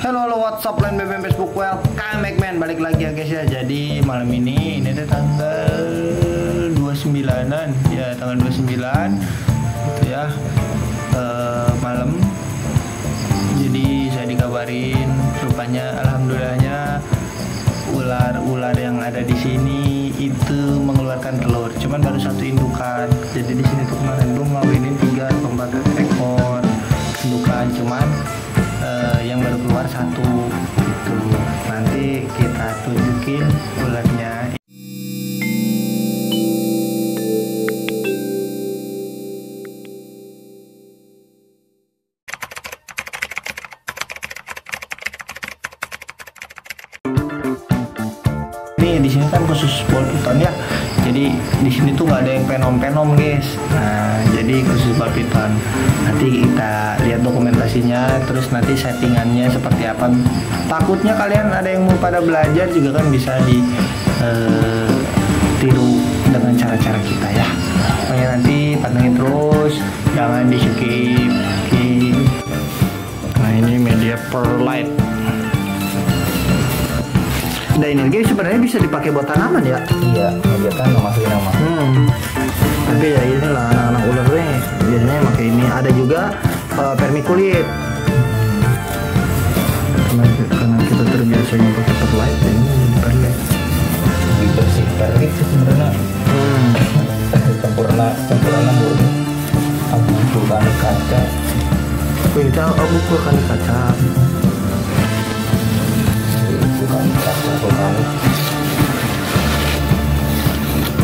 Halo what's up line BBM Facebook welcome back man, balik lagi ya guys ya. Jadi malam ini ada tanggal 29an ya, tanggal 29 gitu ya, malam. Jadi saya dikabarin rupanya alhamdulillahnya ular yang ada di sini itu mengeluarkan telur, cuman baru satu indukan. Jadi di sini tuh kemarin tuh ngawinin 3 atau 4 ekor indukan, cuman yang baru keluar satu gitu. Nanti kita tunjukin ularnya. Nih di sini kan khusus ball python ya. Jadi di sini tuh nggak ada yang penom guys. Nah jadi khusus ball python. Nanti kita lihat dokumentasinya, terus nanti settingannya seperti apa. Takutnya kalian ada yang mau pada belajar juga kan bisa tiru dengan cara-cara kita ya. Pokoknya nanti pantengin terus, jangan di skip. Nah ini media perlite. Nah ini guys sebenarnya bisa dipakai buat tanaman ya. Iya, media tanam masukin nama. Tapi ya inilah anak-anak ular nih biasanya pakai ini. Ada juga vermiculit. Karena kita terbiasanya pakai perlite, ini perlite. Lebih bersih perlite sih sebenarnya. Campuran murni. Abu vulkanik kaca. Ini tahu abu vulkanik kaca. Vulkanik.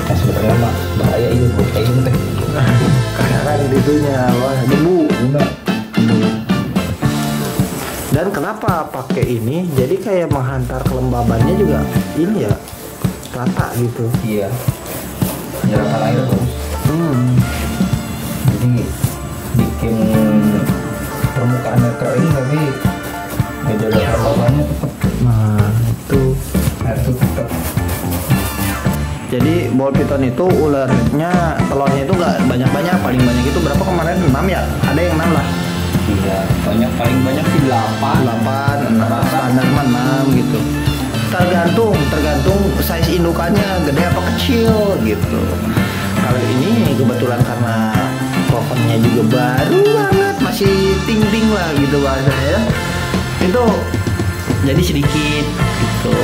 Nah, sebenarnya mah bahaya ini buat kayak gini teh. Karena kan itunya wah debu. Dan kenapa pakai ini? Jadi kayak menghantar kelembabannya juga ini ya rata gitu. Iya. Menyerapkan air terus. Jadi bikin permukaannya kering tapi menjaga kelembabannya tetap. Nah itu. Air itu tetap. Jadi ball python itu ularnya telurnya itu nggak banyak-banyak, paling banyak itu berapa kemarin 6 ya? Ada yang 6 lah. Iya, paling banyak sih 8 standar 6 gitu. Tergantung size indukannya gede apa kecil gitu. Kalau ini kebetulan karena kokonnya juga baru banget, masih ting-ting lah gitu bahasanya ya. Itu jadi sedikit gitu.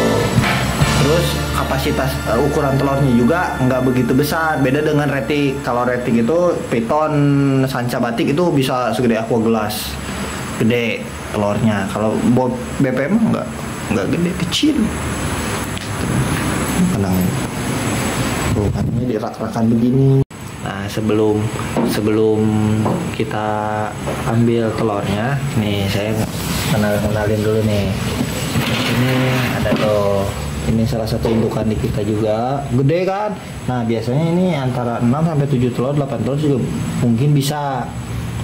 Terus kapasitas ukuran telurnya juga nggak begitu besar. Beda dengan retik. Kalau retik itu python sanca batik itu bisa segede aqua gelas, gede telurnya. Kalau BPM nggak gede, kecil. Tenang. Bukannya di rak-rakan begini. Nah sebelum kita ambil telurnya, nih saya kenalin dulu nih. Ini ada tuh. Ini salah satu indukan di kita juga, gede kan. Nah biasanya ini antara 6 sampai 7 telur, 8 telur juga mungkin bisa.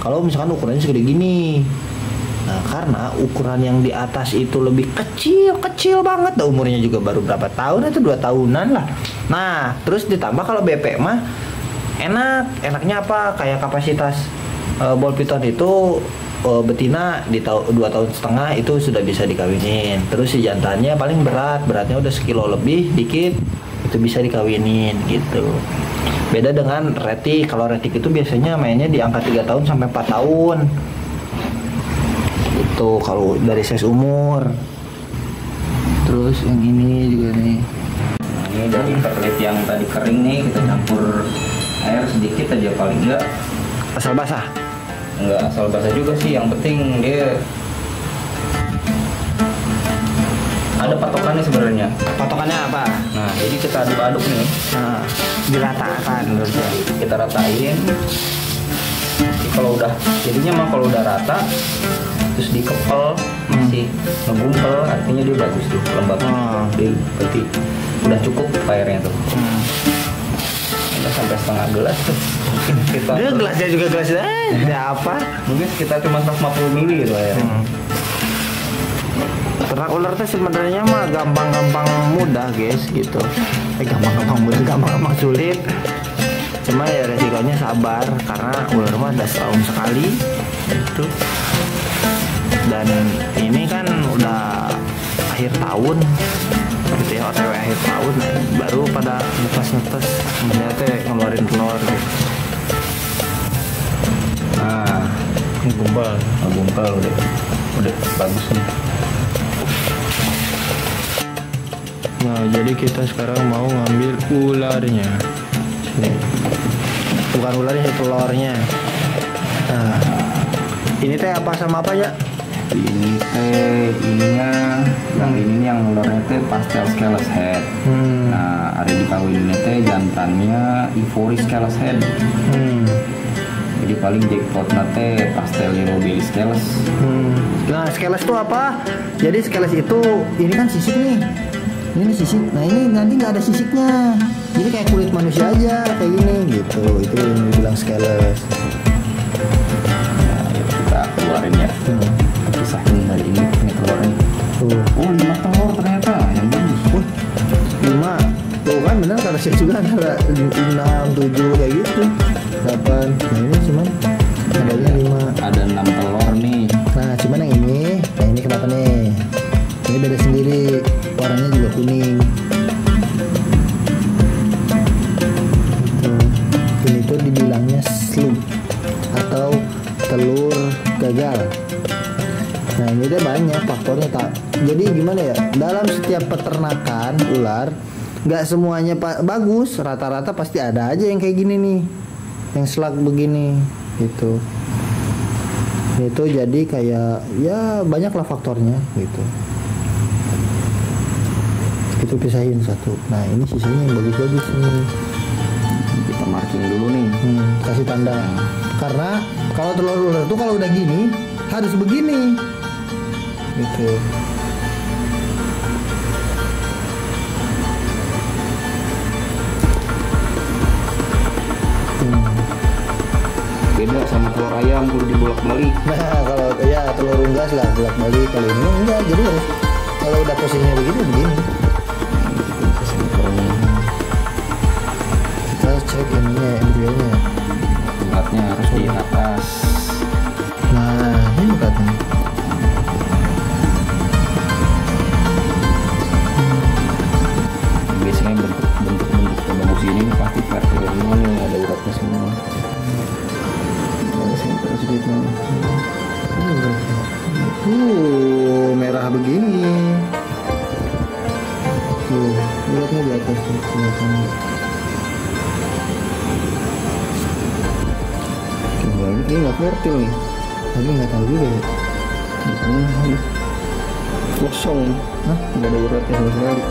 Kalau misalkan ukurannya segede gini. Nah karena ukuran yang di atas itu lebih kecil banget. Nah, umurnya juga baru berapa tahun, itu 2 tahunan lah. Nah terus ditambah kalau BP mah enaknya apa? Kayak kapasitas ball python itu betina di 2,5 tahun itu sudah bisa dikawinin. Terus si jantannya paling beratnya udah sekilo lebih dikit, itu bisa dikawinin gitu. Beda dengan retik. Kalau retik itu biasanya mainnya di angka 3 tahun sampai 4 tahun itu kalau dari size umur. Terus yang ini juga nih, Ini dari perlite yang tadi kering nih, kita campur air sedikit aja paling enggak. asal basah. Enggak asal basah juga sih, yang penting dia ada patokannya sebenarnya. Patokannya apa? Nah, jadi kita aduk-aduk nih. Nah, diratakan menurutnya. Kita ratain. Jadi kalau udah jadinya mah kalau udah rata terus dikepel masih ngegumpel, artinya dia bagus tuh lembabnya. Jadi berarti udah cukup airnya tuh. Udah sampai setengah gelas tuh. Mungkin kita Dia gelasnya juga gelasnya apa? mungkin sekitar cuma 150 ml gitu airnya. Ternak ular tuh sebenarnya mah gampang-gampang mudah guys gitu. Gampang-gampang mudah, gampang-gampang sulit. Cuma ya resikonya sabar karena ular mah udah setahun sekali itu. Dan ini kan udah akhir tahun gitu ya, OTW akhir tahun baru pada ngetes maksudnya teh ngeluarin telur gitu. Nah, Gumpal udah bagus nih. Nah, jadi kita sekarang mau ngambil ularnya. Nih. Bukan ularnya, telurnya. Nah, ini teh apa sama apa ya? Ini teh ininya yang ini yang ularnya teh pastel scales head. Nah, ada di kawin ini teh jantannya ivory scales head. Jadi paling jackpotnya teh pastel yellow belly scales. Nah, scales itu apa? Jadi scales itu ini kan sisik nih. Ini sisik. Nah, ini nanti nggak ada sisiknya. Jadi kayak kulit manusia aja kayak gini gitu. Itu yang dibilang scales. Nah, yuk kita keluarin ya. Pisahin dari ini telurnya. Oh, 5 telur ternyata yang bagus. 5. Tuh kan benar kata saya juga ada 6, 7 kayak gitu. 8. Nah, ini cuman adanya 5. Ada 6 telur nih. Nah, cuman yang ini kenapa nih? Ini beda sendiri. Warnanya juga kuning. Ini tuh dibilangnya slump atau telur gagal. Nah, ini dia banyak faktornya tak. Jadi gimana ya? Dalam setiap peternakan ular, nggak semuanya bagus. Rata-rata pasti ada aja yang kayak gini nih, yang slug begini, gitu. Itu jadi kayak ya banyaklah faktornya, gitu. Itu pisahin satu. Nah, ini sisanya yang bagus-bagus nih. Kita marking dulu nih. Kasih tanda. Karena kalau telur ular itu kalau udah gini harus begini. Gitu. Beda sama telur ayam kudu dibolak-balik. Nah, kalau ya telur unggas lah bolak-balik, kalau ini enggak. Jadi harus kalau udah posisinya begini. Kita cek ininya embrionya. Uratnya harus di atas. Nah, ini uratnya. Biasanya bentuk bagus ini pasti fertil semua nih, ada uratnya semua. Merah begini. Uratnya di atas tuh kelihatan. Ini nggak fertil nih, tapi nggak tahu juga ya. Kosong, nggak ada uratnya sama sekali.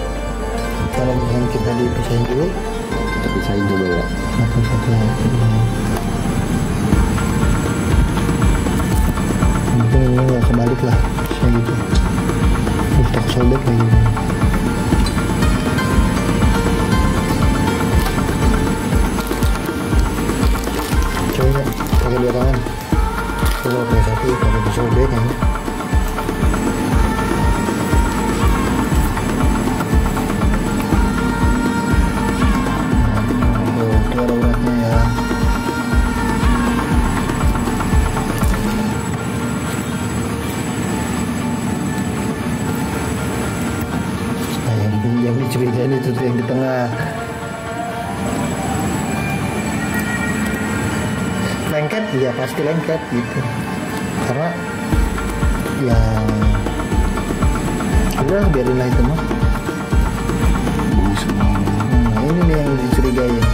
Kalau misalnya kita dipisahin dulu, Kita pisahin dulu ya. satu-satu ya. Mungkin ini nggak kebalik lah, kayak gitu. Untuk sobek kayak gini. Coba ya, pakai 2 tangan. Coba pakai 1, pakai disobek ya. Tuh ada uratnya ya. Nah, yang dicurigain itu tuh yang di tengah. Lengket, ya pasti lengket gitu. Karena ya udah biarin lah itu mah. Bagus semua. Nah, ini nih yang dicurigain.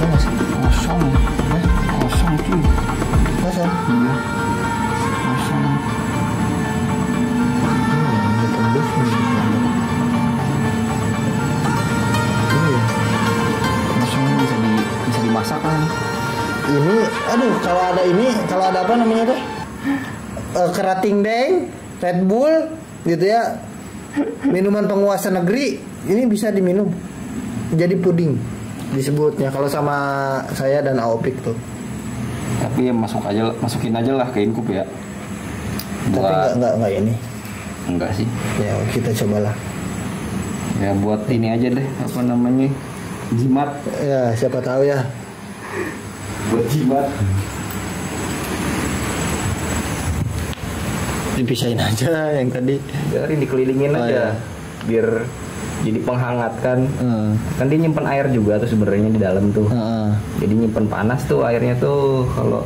Ada nggak sih? Kosong. Kosong cuy. Kosong. Iya. Kosong. Ini tembus nih. Ini Kosong bisa dimasak kan? ini aduh kalau ada apa namanya tuh kerating deng, Red Bull gitu ya, minuman penguasa negeri, ini bisa diminum jadi puding disebutnya kalau sama saya dan Aopik tuh. Tapi ya masukin aja lah ke inkup ya. Tapi nggak ini. Enggak sih. Ya kita cobalah. Ya buat ini aja deh, apa namanya, jimat. Ya siapa tahu ya. Buat jimat. dipisahin aja yang tadi. Biarin dikelilingin Oh, aja. iya. Biar jadi penghangat kan. Kan dia nyimpen air juga tuh sebenarnya di dalam tuh. Jadi nyimpen panas tuh airnya tuh kalau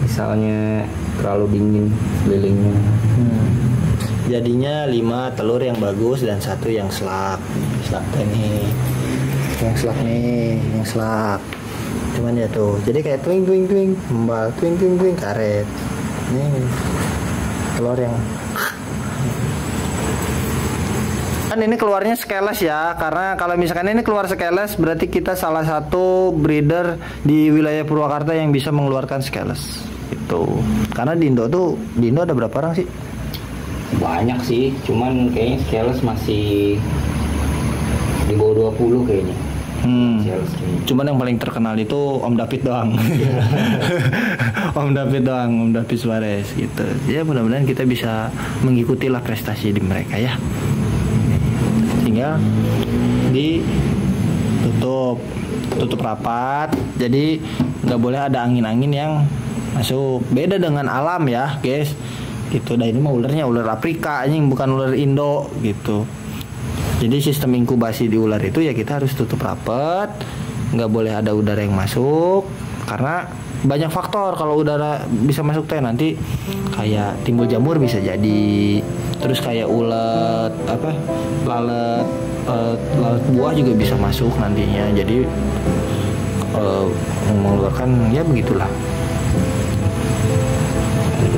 misalnya terlalu dingin kelilingnya. Jadinya 5 telur yang bagus dan 1 yang selak. Selak nih. Yang selak nih, yang selak. Cuman ya tuh, jadi kayak twing membal twing karet. Nih telur yang kan ini keluarnya skeles ya, karena kalau misalkan ini keluar skeles berarti kita salah satu breeder di wilayah Purwakarta yang bisa mengeluarkan skeles itu. Karena di Indo ada berapa orang sih? Banyak sih, cuman kayaknya Scales masih di bawah 20 kayaknya. Scales kayaknya. Cuman yang paling terkenal itu Om David doang. Om David Suarez gitu. Ya mudah-mudahan kita bisa mengikuti lah prestasi di mereka ya. Tinggal tutup rapat, jadi nggak boleh ada angin-angin yang masuk. Beda dengan alam ya guys gitu. Nah ini mah ularnya ular Afrika anjing, bukan ular Indo gitu. Jadi sistem inkubasi di ular itu ya kita harus tutup rapat, nggak boleh ada udara yang masuk, karena banyak faktor. Kalau udara bisa masuk teh nanti kayak timbul jamur bisa jadi, terus kayak ulet lalat buah juga bisa masuk nantinya. Jadi mengeluarkan ya begitulah.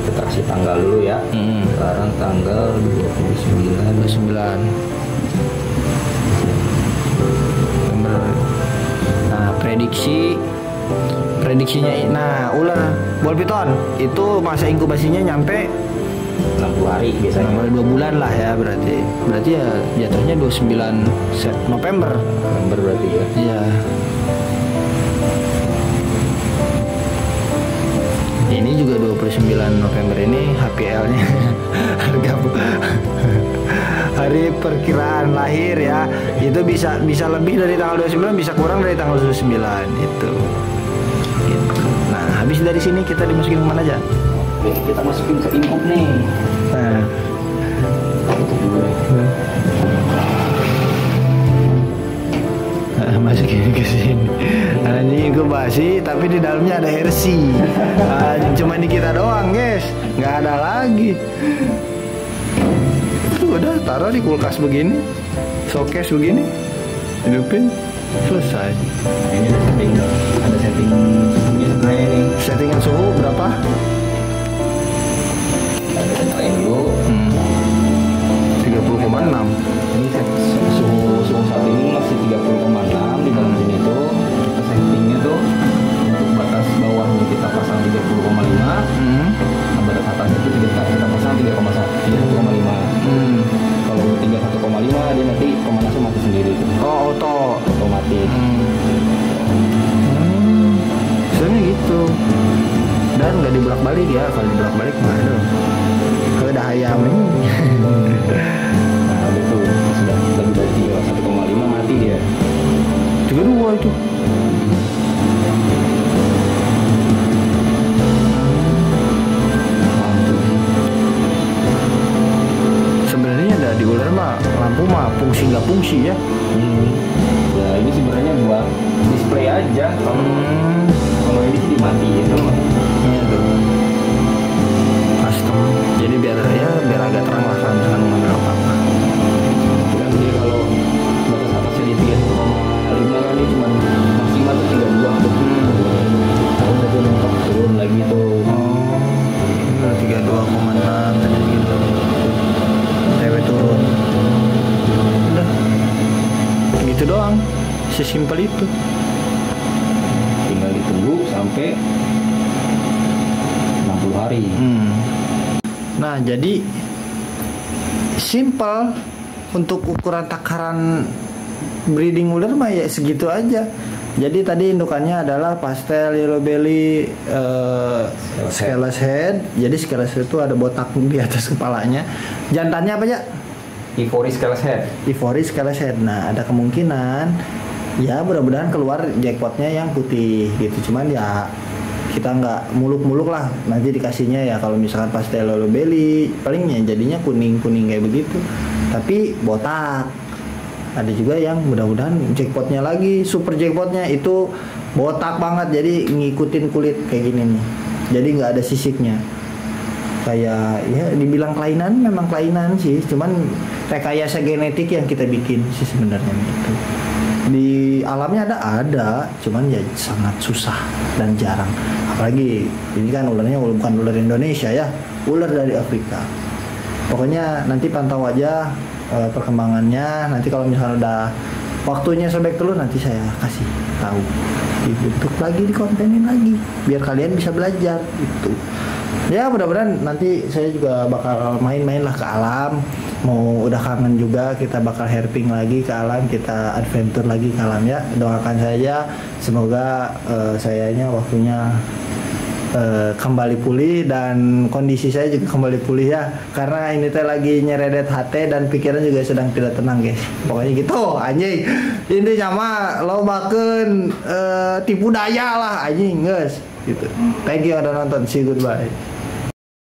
Kita kasih tanggal dulu ya. Sekarang tanggal 29. Nah, prediksinya, nah ular ball python itu masa inkubasinya nyampe 60 hari biasanya. 2 bulan lah ya, berarti ya jatuhnya 29 November berarti ya. Iya. Ini juga 29 November ini HPL-nya harga hari perkiraan lahir ya. Itu bisa lebih dari tanggal 29, bisa kurang dari tanggal 29 itu. Gitu. Nah, habis dari sini kita dimasukin kemana aja? Oke, kita masukin ke inkub nih. Nah. Masukin ke sini. Nah, ini inkubasi tapi di dalamnya ada RC. Cuma di kita doang, guys. Nggak ada lagi. Udah taruh di kulkas begini, showcase begini, hidupin, selesai. Ini ada setting suhunya sebenarnya nih. Settingan suhu berapa? Kita nyalain dulu. 30,6. Ini suhu saat ini masih 30,6 di dalam sini tuh. Kita settingnya tuh untuk batas bawahnya kita pasang 30,5. Nah, batas atasnya itu kita pasang 3,5. Kalau 31,5 dia nanti pemanasnya mati sendiri tuh. Oh, otomatis. Sebenarnya gitu. Dan nggak dibolak-balik ya. Kalau dibolak-balik mah aduh. Kalau ada ayam ini. Nah, itu sudah lebih dari 1,5 mati dia. 32 itu. Sebenarnya ada di ular mah lampu mah fungsi nggak fungsi ya. Ya ini sebenarnya buat display aja. Kalau ini sih dimatiin doang. Iya tuh. Custom. Jadi biar agak terang lah kalau misalkan mengambil apa-apa. Kan dia kalau batas atasnya di 3,5 kan dia cuma maksimal tuh 32 tuh. Tahu udah tuh mentok turun lagi tuh. Oh, 32,6 tadi gitu. Cewek turun. Udah. Gitu doang. Sesimpel itu. Tinggal ditunggu sampai 60 hari. Nah, jadi simple untuk ukuran takaran breeding ular mah ya segitu aja. Jadi tadi indukannya adalah pastel, yellow belly, scaleless head. Jadi scaleless head itu ada botak di atas kepalanya. Jantannya apa ya? Ivory scaleless head. Ivory scaleless head. Nah, ada kemungkinan ya mudah-mudahan keluar jackpotnya yang putih gitu. Cuman ya kita nggak muluk-muluk lah, nanti dikasihnya ya kalau misalkan Pastello Belli palingnya jadinya kuning-kuning kayak begitu, tapi botak. Ada juga yang mudah-mudahan jackpotnya lagi, super jackpotnya itu botak banget, jadi ngikutin kulit kayak gini nih, jadi nggak ada sisiknya. Kayak ya dibilang kelainan, memang kelainan sih, cuman rekayasa genetik yang kita bikin sih sebenarnya itu. Di alamnya ada, cuman ya sangat susah dan jarang. Apalagi ini kan ularnya bukan ular Indonesia ya, ular dari Afrika. Pokoknya nanti pantau aja perkembangannya. Nanti kalau misalnya udah waktunya sobek telur, nanti saya kasih tahu, dibentuk lagi, dikontenin lagi, biar kalian bisa belajar gitu. Ya mudah-mudahan nanti saya juga bakal main-main lah ke alam. Mau udah kangen juga, kita bakal herping lagi ke alam, kita adventure lagi ke alam ya. Doakan saja semoga sayanya waktunya kembali pulih dan kondisi saya juga kembali pulih ya, karena ini teh lagi nyeredet hati dan pikiran juga sedang tidak tenang guys. Pokoknya gitu anjing, intinya mah lo bahkan tipu daya lah anjing guys gitu. Thank you udah nonton, see you, goodbye.